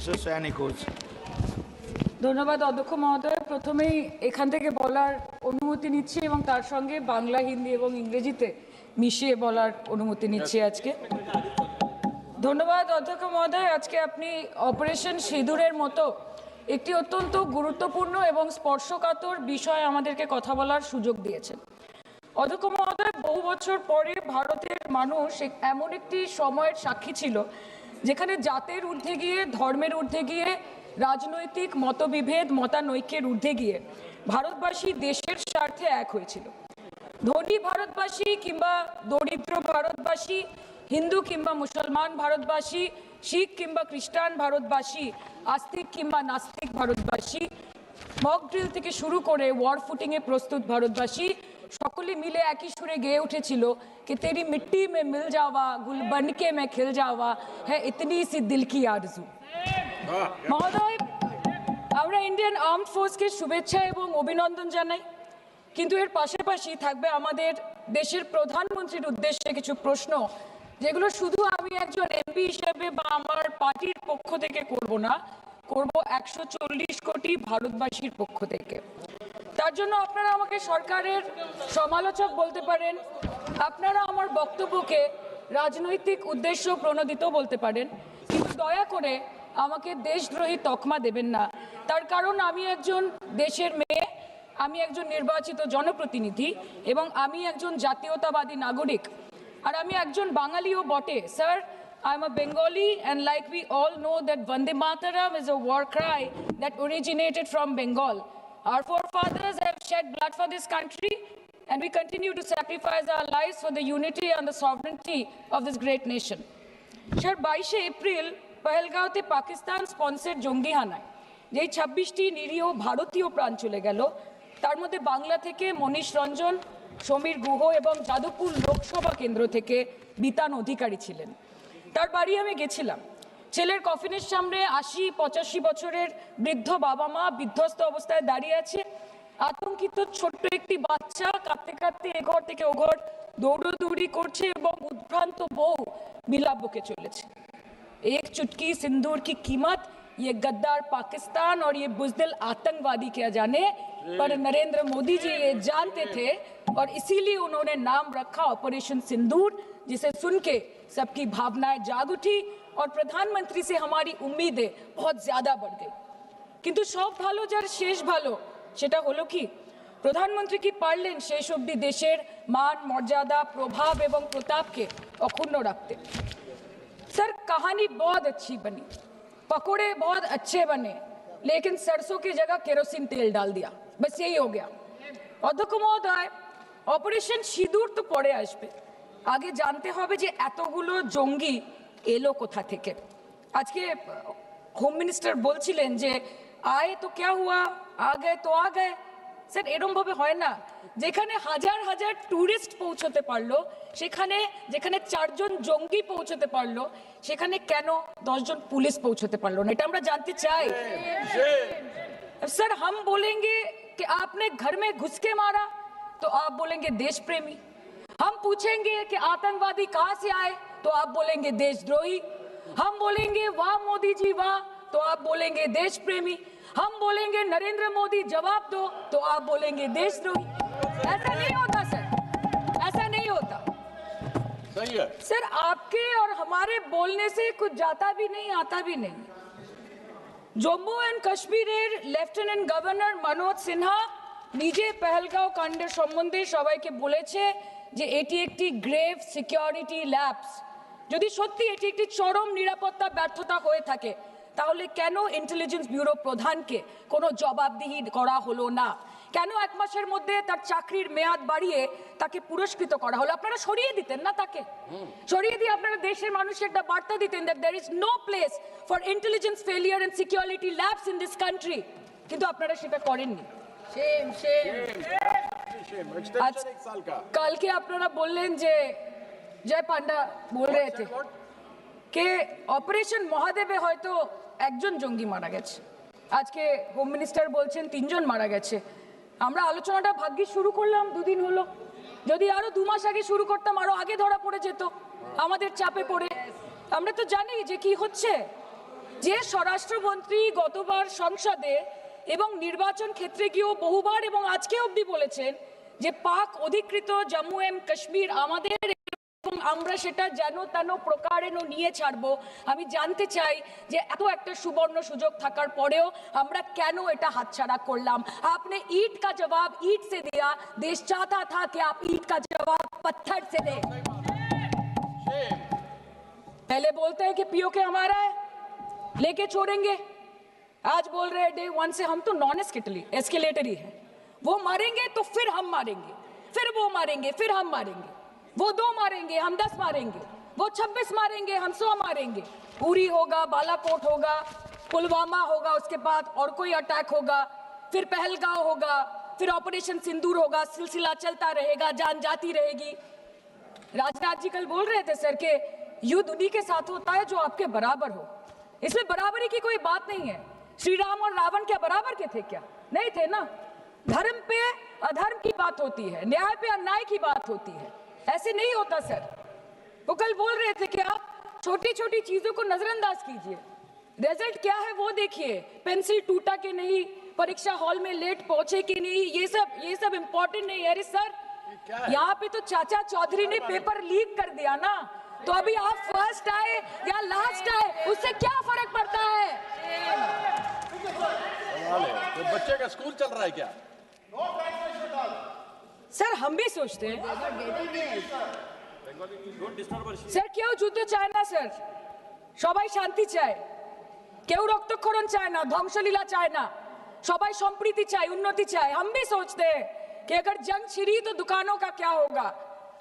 Mr. Saini Ghosh. ধন্যবাদ অধ্যক্ষ মহোদয়। প্রথমেই এখান থেকে বলার অনুমতি নিচ্ছি এবং তার সঙ্গে বাংলা, হিন্দি এবং ইংরেজিতে মিশিয়ে বলার অনুমতি নিচ্ছি আজকে। ধন্যবাদ অধ্যক্ষ মহোদয়। আজকে আপনি অপারেশন সিঁদুরের মতো একটি অত্যন্ত গুরুত্বপূর্ণ এবং স্পর্শকাতর বিষয় আমাদেরকে কথা বলার সুযোগ দিয়েছেন। অধ্যক্ষ মহোদয়, বহু বছর পরে ভারতের মানুষ এমন একটি সময়ের সাক্ষী ছিল যেখানে জাতের ঊর্ধ্বে গিয়ে, ধর্মের ঊর্ধ্বে গিয়ে, রাজনৈতিক মতবিভেদ, মতানৈক্যের ঊর্ধ্বে গিয়ে ভারতবাসী দেশের স্বার্থে এক হয়েছিল। ধনী ভারতবাসী কিংবা দরিদ্র ভারতবাসী, হিন্দু কিংবা মুসলমান ভারতবাসী, শিখ কিংবা খ্রিস্টান ভারতবাসী, আস্তিক কিংবা নাস্তিক ভারতবাসী, মক ড্রিল থেকে শুরু করে ওয়ার ফুটিংয়ে প্রস্তুত ভারতবাসী সকলে মিলে একই সুরে গেয়ে উঠেছিল कि तेरी मिट्टी में मिल जावा, गुल बनके मैं खिल जावा, है इतनी सी दिल की आरजू। মহোদয়, আমরা ইন্ডিয়ান আর্মড ফোর্সকে শুভেচ্ছা এবং অভিনন্দন জানাই, কিন্তু এর পাশাপাশি থাকবে আমাদের দেশের প্রধানমন্ত্রীর উদ্দেশ্যে কিছু প্রশ্ন, যেগুলো শুধু আমি একজন এমপি হিসেবে বা আমার পার্টির পক্ষ থেকে করব না, করব 140 কোটি ভারতবাসীর পক্ষ থেকে। তার জন্য আপনারা আমাকে সরকারের সমালোচক বলতে পারেন, আপনারা আমার বক্তব্যকে রাজনৈতিক উদ্দেশ্য প্রণোদিত বলতে পারেন, কিন্তু দয়া করে আমাকে দেশদ্রোহী তকমা দেবেন না। তার কারণ আমি একজন দেশের মেয়ে, আমি একজন নির্বাচিত জনপ্রতিনিধি এবং আমি একজন জাতীয়তাবাদী নাগরিক, আর আমি একজন বাঙালিও বটে। Sir, I'm a Bengali, and like we all know that Vande Mataram is a war cry that originated from Bengal. Our forefathers have shed blood for this country, and we continue to sacrifice our lives for the unity and the sovereignty of this great nation. Sir, 22 April পহেলগাঁওতে Pakistan sponsored জঙ্গি হানায় যেই 26টি নিরীহ ভারতীয় প্রাণ চলে গেল, তার মধ্যে বাংলা থেকে মনীষ রঞ্জন, সমীর গুহ এবং যাদবপুর লোকসভা কেন্দ্র থেকে বিতান অধিকারী ছিলেন। তার বাড়ি আমি গেছিলাম। ছেলের কফিনের সামনে 80-85 বছরের বৃদ্ধ বাবা মা বিধ্বস্ত অবস্থায় দাঁড়িয়ে আছে। আতঙ্কিত ছোট্ট একটি বাচ্চা কাঁদতে কাঁদতে এ ঘর থেকে ও ঘর দৌড়দৌড়ি করছে এবং উদ্ভ্রান্ত বউ বিলাপ বকে চলেছে। एक चुटकी सिंदूर की कीमत ये गद्दार पाकिस्तान और ये बुज़दिल आतंकवादी क्या जाने, पर नरेंद्र मोदी जी ये जानते थे और इसीलिए उन्होंने नाम रखा ऑपरेशन सिंदूर, जिसे सुन के सबकी भावनाएं जाग उठी और प्रधानमंत्री से हमारी उम्मीदें बहुत ज्यादा बढ़ गई। किंतु सब भालो जार शेष भालो, सेटा हलो कि प्रधानमंत्री की पारलेन शेष अब्दि देशेर मान, मर्यादा, प्रभाव एवं प्रताप के अक्षुण्ण रखते। सर, कहानी बहुत अच्छी बनी, पकोड़े बहुत अच्छे बने, लेकिन सरसों की जगह केरोसिन तेल डाल दिया, बस यही हो गया। अध्यक्ष महोदय, অপারেশন সিঁদুর তো পরে আসবে, আগে জানতে হবে যে এতগুলো জঙ্গি এলো কোথা থেকে। আজকে হোম মিনিস্টার বলছিলেন যে আয়ে তো ক্যা হুয়া, আ গয়ে তো আ গয়ে। স্যার, এরকম ভাবে হয় না। যেখানে হাজার হাজার টুরিস্ট পৌঁছতে পারলো, সেখানে যেখানে 4 জন জঙ্গি পৌঁছতে পারলো, সেখানে কেন 10 জন পুলিশ পৌঁছতে পারলো না? এটা আমরা জানতে চাই। सर, हम बोलेंगे कि आपने घर में घुस के मारा तो आप बोलेंगे देश प्रेमी। हम पूछेंगे कि आतंकवादी कहां से आए तो आप बोलेंगे देशद्रोही। हम बोलेंगे वाह मोदी जी वाह तो आप बोलेंगे देश प्रेमी। हम बोलेंगे नरेंद्र मोदी जवाब दो तो आप बोलेंगे देशद्रोही। ऐसा नहीं होता सर, ऐसा नहीं होता। सही है सर, आपके और हमारे बोलने से कुछ जाता भी नहीं, आता भी नहीं। জম্মু অ্যান্ড কাশ্মীরের লেফটেন্যান্ট গভর্নর মনোজ সিনহা নিজে পেহেলগাঁও কাণ্ডের সম্বন্ধে সবাইকে বলেছে যে এটি একটি গ্রেভ সিকিউরিটি ল্যাপস। যদি সত্যি এটি একটি চরম নিরাপত্তা ব্যর্থতা হয়ে থাকে, তাহলে কেন ইন্টেলিজেন্স ব্যুরো প্রধানকে কোনো জবাবদিহি করা হলো না? কেন 1 মাসের মধ্যে তার চাকরির মেয়াদ বাড়িয়ে তাকে পুরস্কৃত করা হলো? আপনারা সরিয়ে দিতেন না তাকে? সরিয়ে দিয়ে আপনারা দেশের মানুষকে একটা বার্তা দিতেন that there is no place for intelligence failure and security lapse in this country, কিন্তু আপনারা সেটা করেননি। सेम एक्सटेंशन 1 साल का। কালকে আপনারা বললেন যে জয় পান্ডা বল रहे थे कि অপারেশন মহাদেবে হয়তো একজন জঙ্গি মারা গেছে, আজকে হোম মিনিস্টার বলছেন 3 জন মারা গেছে। আমরা আলোচনাটা ভাগ্যিস শুরু করলাম, 2 দিন হলো। যদি আরো 2 মাস আগে শুরু করতাম, আরো আগে ধরা পড়ে যেত আমাদের চাপে পড়ে। আমরা তো জানি যে কি হচ্ছে। যে স্বরাষ্ট্রমন্ত্রী গতবার সংসদে এবং নির্বাচন ক্ষেত্রে গিয়েও বহুবার এবং আজকে অবধি বলেছেন যে পাক অধিকৃত জম্মু এন্ড কাশ্মীর আমাদের এবং আমরা সেটা যেন তেন প্রকারে নিয়ে ছাড়বো। আমি জানতে চাই যে এত একটা সুবর্ণ সুযোগ থাকার পরেও আমরা কেন এটা হাতছাড়া করলাম। आपने ईंट का जवाब ईंट से दिया, देश चाहता था कि आप ईंट का जवाब पत्थर से दें। पहले बोलते हैं कि पीओके हमारा है, लेके छोड़ेंगे। आज बोल रहे हैं डे वन से हम तो नॉन एस्केलेटरी है, वो मारेंगे तो फिर हम मारेंगे, फिर वो मारेंगे, फिर हम मारेंगे, वो 2 मारेंगे हम 10 मारेंगे, वो 26 मारेंगे हम 100 मारेंगे। उरी होगा, बालाकोट होगा, पुलवामा होगा, उसके बाद और कोई अटैक होगा, फिर पहलगांव होगा, फिर ऑपरेशन सिंदूर होगा, सिलसिला चलता रहेगा, जान जाती रहेगी। राजनाथ जी कल बोल रहे थे सर के युद्ध उन्हीं के साथ होता है जो आपके बराबर हो। इसमें बराबरी की कोई बात नहीं है। श्री राम और रावण क्या बराबर के थे क्या? नहीं थे ना। धर्म पे अधर्म की बात होती है, न्याय पे अन्याय की बात होती है, ऐसे नहीं होता सर। वो कल बोल रहे थे कि आप छोटी छोटी चीजों को नजरअंदाज कीजिए, रिजल्ट क्या है वो देखिए। पेंसिल टूटा कि नहीं, परीक्षा हॉल में लेट पहुंचे कि नहीं, ये सब इंपॉर्टेंट नहीं है। अरे सर यहाँ पे तो चाचा चौधरी ने पेपर लीक कर दिया ना, तो अभी आप फर्स्ट आए या लास्ट आए उससे क्या फर्क पड़ता है? तो बच्चे का स्कूल चल रहा है क्या? सर हम भी सोचते हैं স্যার কেউ যুদ্ধ চায় না স্যার, সবাই শান্তি চায়, কেউ রক্তক্ষরণ চায় না, ধ্বংসলীলা চায় না, সবাই সম্প্रीति চায়, उन्नति चाहे। हम भी सोचते हैं कि अगर जंग छिड़ी तो दुकानों का क्या होगा,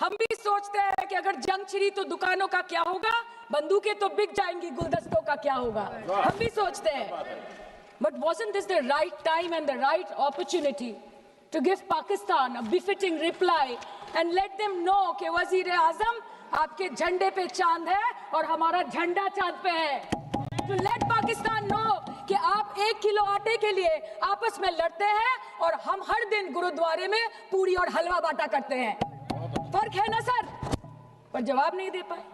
हम भी सोचते हैं कि अगर जंग छिड़ी तो दुकानों का क्या होगा, बंदूकें तो बिक जाएंगी, गुलदस्तों का क्या होगा, हम भी सोचते हैं। But wasn't this the right time and the right opportunity to give Pakistan a befitting reply and let them know कि वजीर आजम आपके झंडे पे चांद है और हमारा झंडा चांद पे है। To let Pakistan know कि आप 1 किलो आटे के लिए आपस में लड़ते हैं और हम हर दिन गुरुद्वारे में पूरी और हलवा बांटा करते हैं। फर्क है ना सर? पर जवाब नहीं दे पाए।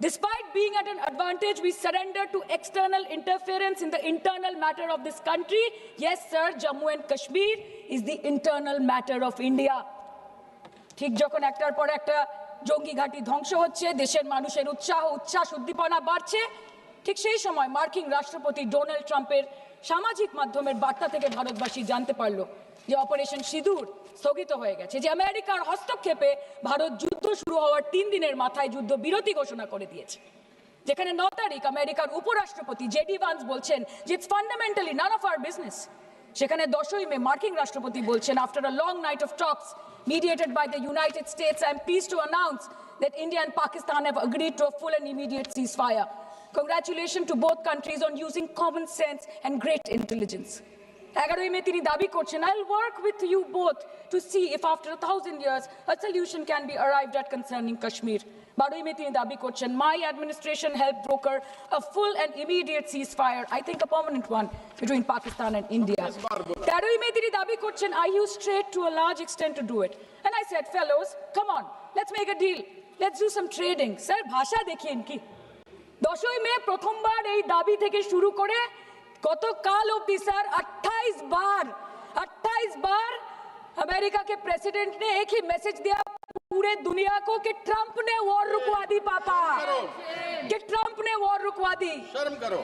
Despite being at an advantage, we surrender to external interference in the internal matter of this country. Yes, sir, Jammu and Kashmir is the internal matter of India. ঠিক যখন একটার পর একটা জঙ্গি ঘাঁটি ধ্বংস হচ্ছে, দেশের মানুষের উচ্ছ্বাস উদ্দীপনা বাড়ছে, ঠিক সেই সময় মার্কিন রাষ্ট্রপতি ডোনাল্ড ট্রাম্পের সামাজিক মাধ্যমের বার্তা থেকে ভারতবাসী জানতে পারলো যে অপারেশন সিঁদুর স্থগিত হয়ে গেছে, যে আমেরিকার হস্তক্ষেপে ভারত যুদ্ধ শুরু হওয়ার 3 দিনের মাথায় যুদ্ধ বিরতি ঘোষণা করে দিয়েছে, যেখানে 9 তারিখ আমেরিকার উপরাষ্ট্রপতি জেডি ভান্স বলছেন যে it's fundamentally none of our business. সেখানে 10ই মে মার্কিন রাষ্ট্রপতি বলছেন, after a long night of talks mediated by the United States, I am pleased to announce that India and Pakistan have agreed to a full and immediate ceasefire. Congratulations to both countries on using common sense and great intelligence. 11ই মে তিনি দাবি করছেন, I'll work with you both to see if after 1000 years a solution can be arrived at concerning Kashmir. 12ই মে তিনি দাবি করছেন, my administration helped broker a full and immediate ceasefire, I think a permanent one, between Pakistan and India. 13ই মে তিনি দাবি করছেন, I used trade to a large extent to do it. And I said, fellows, come on, let's make a deal. Let's do some trading. Sir, ভাষা দেখিয়ে কি? 10ই মে প্রথমবার এই দাবি থেকে শুরু করে গতকাল অবধি স্যার 28 बार अमेरिका के प्रेसिडेंट ने एक ही मैसेज दिया पूरे दुनिया को कि ट्रंप ने वॉर रुकवा दी पापा, कि ट्रंप ने वॉर रुकवा दी। शर्म करो।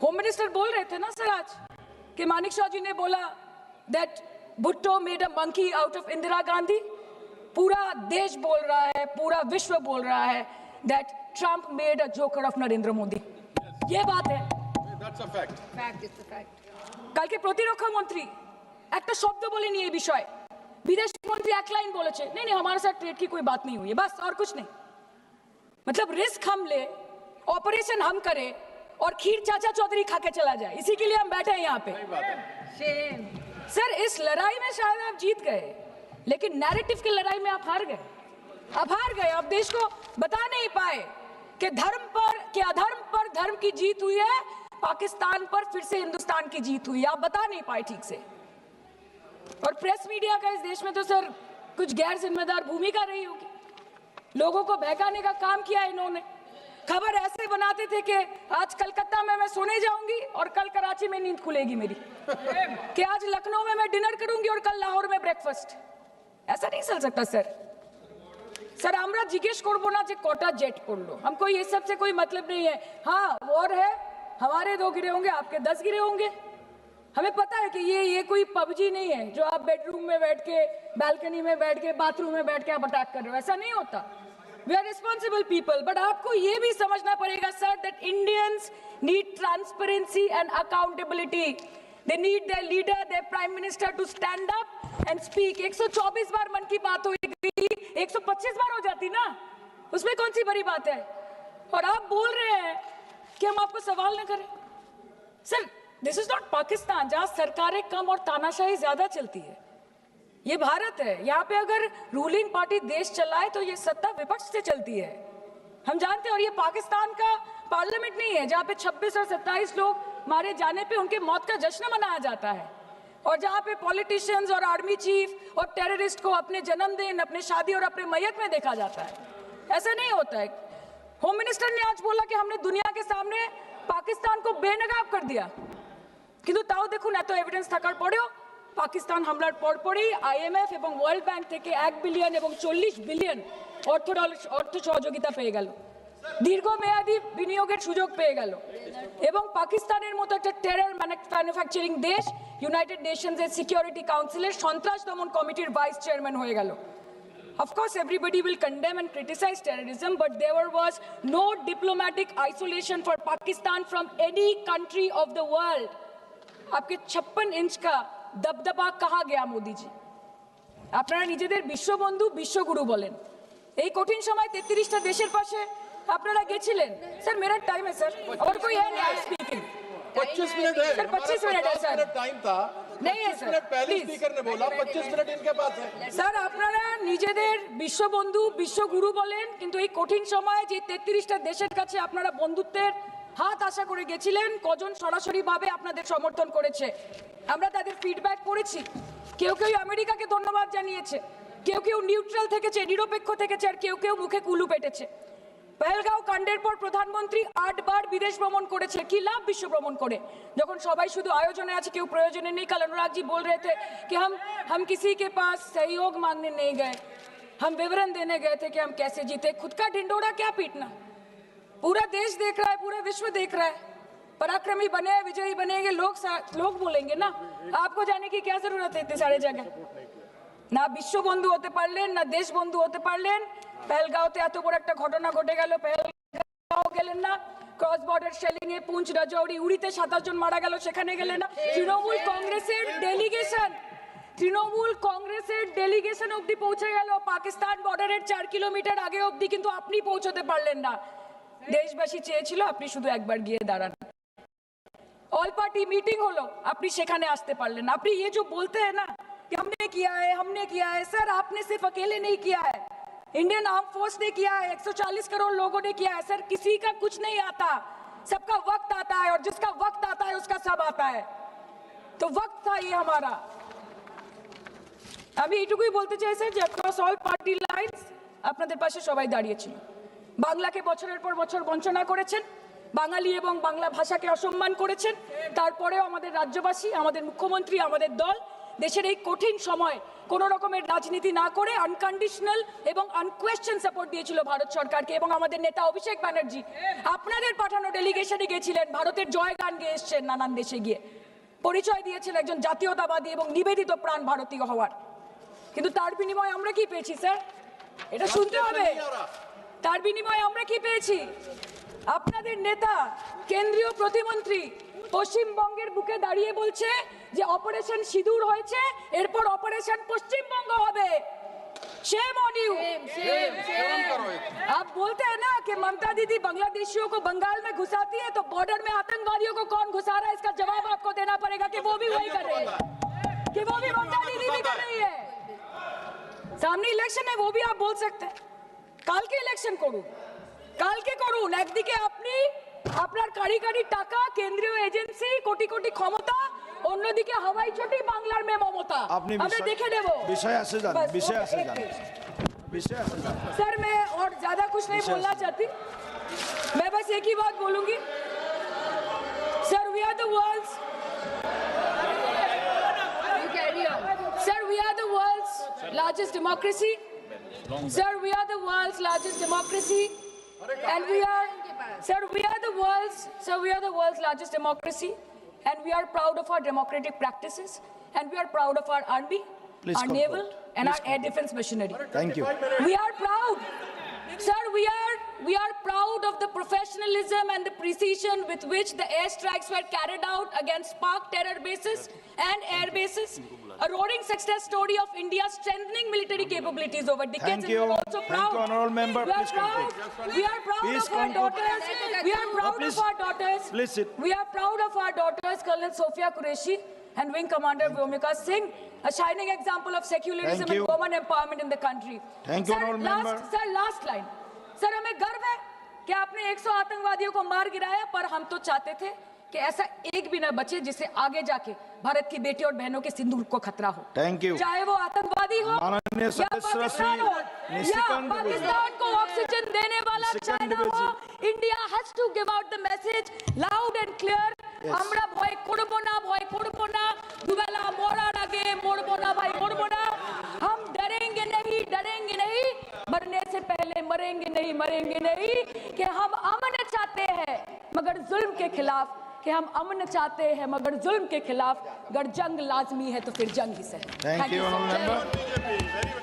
होम मिनिस्टर बोल रहे थे ना सर आज कि मानिक शाह जी ने बोला that Bhutto made a monkey out of Indira Gandhi. पूरा देश बोल रहा है, पूरा विश्व बोल रहा है that Trump made a joker of Narendra Modi. ये बात है, That's a fact. Fact is the fact. কালকে প্রতিরক্ষা মন্ত্রী একটা শব্দ বলেনি এই বিষয়ে, विदेश मंत्री एक लाइन बोले नहीं नहीं हमारे साथ ट्रेड की कोई बात नहीं हुई है, बस और कुछ नहीं। मतलब रिस्क हम ले, ऑपरेशन हम करें और खीर चाचा चौधरी खा के चला जाए, इसी के लिए हम बैठे हैं यहाँ पे। Shame. सर इस लड़ाई में शायद आप जीत गए, लेकिन नैरेटिव की लड़ाई में आप हार गए। आप देश को बता नहीं पाए कि धर्म पर कि अधर्म पर धर्म की जीत हुई है, पाकिस्तान पर फिर से हिंदुस्तान की जीत हुई है, आप बता नहीं पाए ठीक से। और प्रेस मीडिया का इस देश में तो सर कुछ गैर जिम्मेदार भूमिका रही होगी, लोगों को बहकाने का काम किया इन्होंने। खबर ऐसे बनाते थे कि आज कलकत्ता में मैं सोने जाऊंगी और कल कराची में नींद खुलेगी मेरी, कि आज लखनऊ में मैं डिनर करूंगी और कल लाहौर में ब्रेकफास्ट। ऐसा नहीं चल सकता सर। सर আমরা জিজ্ঞেস করব না যে কটা জেট করলো, हमको ये सब से कोई मतलब नहीं है। हाँ वॉर है, हमारे 2 गिरे होंगे, आपके 10 गिरे होंगे। हमें पता है कि ये कोई पबजी नहीं है जो आप बेडरूम में बैठ के, बालकनी में बैठ के, बाथरूम में बैठ के आप अटैक कर रहे हो। ऐसा नहीं होता। We are responsible people, but आपको ये भी समझना पड़ेगा sir that Indians need transparency and accountability. They need their leader, their prime minister to stand up and speak. 124 बार मन की बात हुई, 125 बार हो जाती ना, उसमें कौन सी बड़ी बात है। और आप बोल रहे हैं कि हम आपको सवाल न करें। Sir this is not Pakistan जहां सरकारें कम और तानाशाही ज्यादा चलती है। ये भारत है, यहाँ पे अगर रूलिंग पार्टी देश चलाए तो ये सत्ता विपक्ष से चलती है, हम जानते हैं। और ये पाकिस्तान का पार्लियामेंट नहीं है जहाँ पे 26 और 27 लोग मारे जाने पे उनके मौत का जश्न मनाया जाता है, और जहाँ पे पॉलिटिशियंस और आर्मी चीफ और टेररिस्ट को अपने जन्मदिन, अपने शादी और अपने मैयत में देखा जाता है। ऐसा नहीं होता है। होम मिनिस्टर ने आज बोला कि हमने दुनिया के सामने पाकिस्तान को बेनकाब कर दिया, কিন্তু তাও দেখুন এত এভিডেন্স থাকার পরেও পাকিস্তান হামলার পরপরই আইএমএফ এবং ওয়ার্ল্ড ব্যাংক থেকে 1 বিলিয়ন এবং 40 বিলিয়ন অর্থ সহযোগিতা পেয়ে গেল, দীর্ঘমেয়াদী বিনিয়োগের সুযোগ পেয়ে গেল, এবং পাকিস্তানের মতো একটা টেরর ম্যানুফ্যাকচারিং দেশ ইউনাইটেড নেশনসের সিকিউরিটি কাউন্সিলের সন্ত্রাস দমন কমিটির ভাইস চেয়ারম্যান হয়ে গেল। Of course, everybody will condemn and criticize terrorism, but there was no diplomatic isolation for Pakistan from any country of the world. आपके 56 इंच का दबदबा कहा गया मोदी जी? আপনারা নিজেদের বিশ্ববন্ধু বিশ্বগুরু বলেন, এই কঠিন সময় 33টা দেশের পাশে আপনারা গেছিলেন। স্যার मेरा टाइम है सर, और कोई है नहीं स्पीकिंग। 25 मिनट है सर 25 मिनट है सर, टाइम था नहीं है 25 सर, मिनट पहले प्लीज। स्पीकर ने बोला 25 मिनट इनके पास है। স্যার আপনারা নিজেদের বিশ্ববন্ধু বিশ্বগুরু বলেন, কিন্তু এই কঠিন সময়ে যে 33টা দেশের কাছে আপনারা বন্ধুত্বের হাত আশা করে গেছিলেন, কজন সরাসরি ভাবে আপনাদের সমর্থন করেছে আমরা তাদের ফিডব্যাক পড়েছি। কেউ কেউ আমেরিকাকে ধন্যবাদ জানিয়েছে, কেউ কেউ নিউট্রাল থেকেছে, নিরপেক্ষ থেকেছে, আর কেউ কেউ মুখে কুলু পেটেছে। পহেলগাঁও কাণ্ডের পর প্রধানমন্ত্রী 8 বার বিদেশ ভ্রমণ করেছে, কি লাভ বিশ্ব ভ্রমণ করে যখন সবাই শুধু আয়োজনে আছে, কেউ প্রয়োজনে নেই। कल अनुराग जी बोल रहे थे कि हम किसी के पास सहयोग मांगने नहीं गए, हम विवरण देने गए थे कि हम कैसे जीते। खुद का ढिंडोरा क्या पीटना, पूरा देश देख रहा है, पूरा विश्व देख रहा है। पराक्रमी बने, विजयी बनेंगे लोग बोलेंगे ना, आपको जाने की क्या जरूरत है इतने सारे जगह। না বিশ্ব বন্ধু হতে পারলেন, না দেশ বন্ধু হতে পারলেন। পেহেলগাঁওতে এত বড় একটা ঘটনা ঘটে গেল, পেহেলগাঁও গেলেন না। ক্রস বর্ডার শেলিং এ পুঞ্চ, রাজৌরি, উড়িতে 27 জন মারা গেল, সেখানে গেলেন না। তৃণমূল কংগ্রেসের ডেলিগেশন অবধি পৌঁছে গেল পাকিস্তান বর্ডারের 4 কিলোমিটার আগে অবধি, কিন্তু আপনি পৌঁছতে পারলেন না। দেশবাসী চেয়েছিল আপনি শুধু একবার গিয়ে দাঁড়ান। ऑल पार्टी मीटिंग হলো, আপনি সেখানে আসতে পারলেন না। আপনি ये जो बोलते हैं ना कि हमने किया है, सर आपने सिर्फ अकेले नहीं किया है, इंडियन आर्म फोर्स ने किया है, 140 करोड़ लोगों ने किया है। सर किसी का कुछ नहीं आता, सबका वक्त आता है, और जिसका वक्त आता है उसका सब आता है। तो वक्त था ये हमारा। আমি এইটুকুই বলতে চাই স্যার যে অ্যাক্রস অল পার্টি লাইনস আপনাদের পাশে সবাই দাঁড়িয়েছিল। বাংলাকে বছরের পর বছর বঞ্চনা করেছেন, বাঙালি এবং বাংলা ভাষাকে অসম্মান করেছেন, তারপরেও আমাদের রাজ্যবাসী, আমাদের মুখ্যমন্ত্রী, আমাদের দল দেশের এই কঠিন সময় কোনো রকমের রাজনীতি না করে আনকন্ডিশনাল এবং আনকোয়েশ্চন সাপোর্ট দিয়েছিল ভারত সরকারকে। এবং আমাদের নেতা অভিষেক ব্যানার্জি আপনাদের পাঠানো ডেলিগেশনে গিয়েছিলেন, ভারতের জয় গান গেয়ে এসছেন, নানান দেশে গিয়ে পরিচয় দিয়েছেন একজন জাতীয়তাবাদী এবং নিবেদিত প্রাণ ভারতীয় হওয়ার। কিন্তু তার বিনিময়ে আমরা কি পেয়েছি স্যার, এটা শুনতে হবে। তার বিনিময়ে আমরা কি পেয়েছি? আপনাদের নেতা কেন্দ্রীয় প্রতিমন্ত্রী পশ্চিমবঙ্গের বুকে দাঁড়িয়ে বলছে যে অপারেশন সিঁদুর হয়েছে, এরপর অপারেশন পশ্চিমবঙ্গ হবে। Shame on you. आप बोलते हैं ना कि ममता दीदी बांग्लादेशियों को बंगाल में घुसाती है, तो बॉर्डर में आतंकवादियों को कौन घुसा रहा है, इसका जवाब आपको देना पड़ेगा कि वो भी वही कर रहे हैं, कि वो भी ममता दीदी भी कर रही है। सामने इलेक्शन है, वो भी आप बोल सकते हैं। কালকে ইলেকশন করুন, কালকে করুন। একদিকে আপনি আপনার কারিগরি টাকা, কেন্দ্রীয় এজেন্সি, কোটি কোটি ক্ষমতা, অন্যদিকে হাওয়াই চটি বাংলার মে মমতা। আমরা দেখে নেব। विषय से जान, विषय से जान, विषय से जान। सर मैं और ज्यादा कुछ नहीं बोलना चाहती। मैं बस एक ही बात बोलूंगी sir, we are the world's You carry on. Sir, we are the world's largest democracy. Sir, we are the world's largest democracy. And we are, sir, we are the world's largest democracy. And we are proud of our democratic practices. And we are proud of our army, Please our conclude. naval, and our air defense machinery. Thank you. We are proud. Sir, we are proud of the professionalism and the precision with which the airstrikes were carried out against Pak terror bases and air bases. A roaring success story of India's strengthening military capabilities over decades. Thank And you. we are also Thank proud. you, honourable member. We are Please proud. conclude. We are proud Please of our conclude. daughters. We are proud please. of our daughters. Please sit. We are proud of our daughters, Colonel Sophia Qureshi and Wing Commander Vyomika Singh, a shining example of secularism Thank and you. women empowerment in the country. Thank you, Sir, honourable member. Sir, last line. Sir, हमें गर्व है कि आपने 100 आतंकवादियों को मार गिराया, पर हम तो चाहते थे कि ऐसा एक भी ना बचे जिससे आगे जाके भारत की बेटी और बहनों के सिंदूर को खतरा हो। Thank you. चाहे वो आतंकवादी हो माननीय या सदस्य पाकिस्तान हो या निशिकांत पाकिस्तान को ऑक्सीजन देने वाला निशिकांत चाइना हो, India has to give out the message loud and clear. আমরা ভয় করব না, দুবেলা মরার আগে মরবো না ভাই, মরবো না। हम डरेंगे नहीं, मरने से पहले मरेंगे नहीं, कि हम अमन चाहते हैं मगर जुल्म के खिलाफ, कि हम अमन चाहते हैं मगर जुल्म के खिलाफ। अगर जंग लाजमी है तो फिर जंग ही सही। Thank you, honourable member.